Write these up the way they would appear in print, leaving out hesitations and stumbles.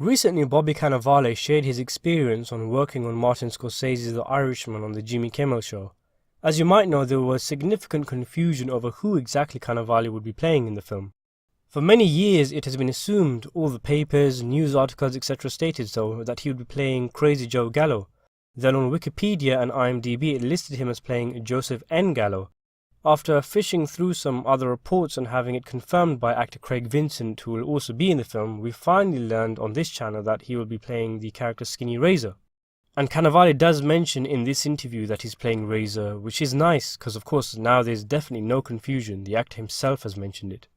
Recently, Bobby Cannavale shared his experience on working on Martin Scorsese's The Irishman on the Jimmy Kimmel show. As you might know, there was significant confusion over who exactly Cannavale would be playing in the film. For many years, it has been assumed, all the papers, news articles, etc. stated so, that he would be playing Crazy Joe Gallo. Then on Wikipedia and IMDb, it listed him as playing Joseph N. Gallo. After fishing through some other reports and having it confirmed by actor Craig Vincent, who will also be in the film, we finally learned on this channel that he will be playing the character Skinny Razor. And Cannavale does mention in this interview that he's playing Razor, which is nice, because of course now there's definitely no confusion, the actor himself has mentioned it.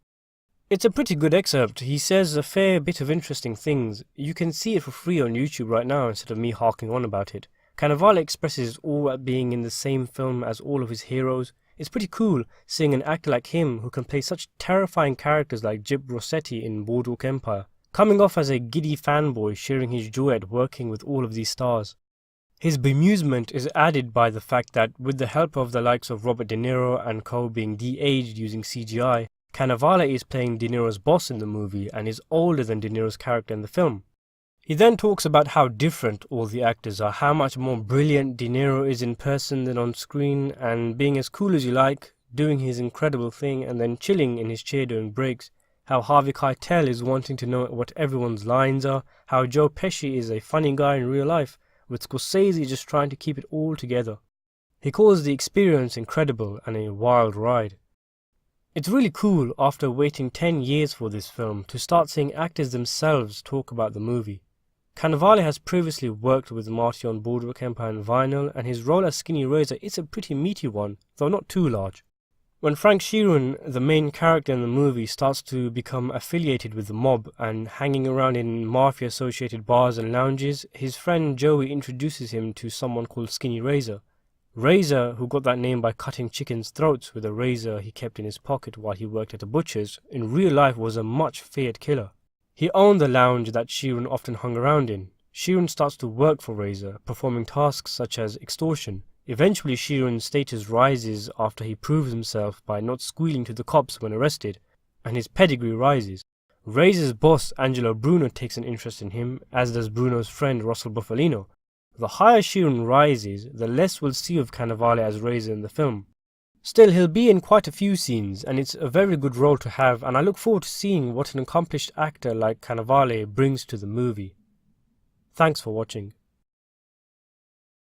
It's a pretty good excerpt. He says a fair bit of interesting things. You can see it for free on YouTube right now instead of me harking on about it. Cannavale expresses all at being in the same film as all of his heroes. It's pretty cool seeing an actor like him who can play such terrifying characters like Gyp Rossetti in Boardwalk Empire, coming off as a giddy fanboy sharing his joy at working with all of these stars. His bemusement is added by the fact that with the help of the likes of Robert De Niro and co being de-aged using CGI, Cannavale is playing De Niro's boss in the movie and is older than De Niro's character in the film. He then talks about how different all the actors are, how much more brilliant De Niro is in person than on screen, and being as cool as you like, doing his incredible thing and then chilling in his chair during breaks, how Harvey Keitel is wanting to know what everyone's lines are, how Joe Pesci is a funny guy in real life, with Scorsese just trying to keep it all together. He calls the experience incredible and a wild ride. It's really cool, after waiting 10 years for this film, to start seeing actors themselves talk about the movie. Cannavale has previously worked with Marty on Boardwalk Empire and Vinyl, and his role as Skinny Razor is a pretty meaty one, though not too large. When Frank Sheeran, the main character in the movie, starts to become affiliated with the mob and hanging around in mafia-associated bars and lounges, his friend Joey introduces him to someone called Skinny Razor. Razor, who got that name by cutting chickens' throats with a razor he kept in his pocket while he worked at a butcher's, in real life was a much feared killer. He owned the lounge that Sheeran often hung around in. Sheeran starts to work for Razor, performing tasks such as extortion. Eventually Sheeran's status rises after he proves himself by not squealing to the cops when arrested, and his pedigree rises. Razor's boss Angelo Bruno takes an interest in him, as does Bruno's friend Russell Bufalino. The higher Sheeran rises, the less we'll see of Cannavale as Razor in the film. Still, he'll be in quite a few scenes, and it's a very good role to have, and I look forward to seeing what an accomplished actor like Cannavale brings to the movie. Thanks for watching.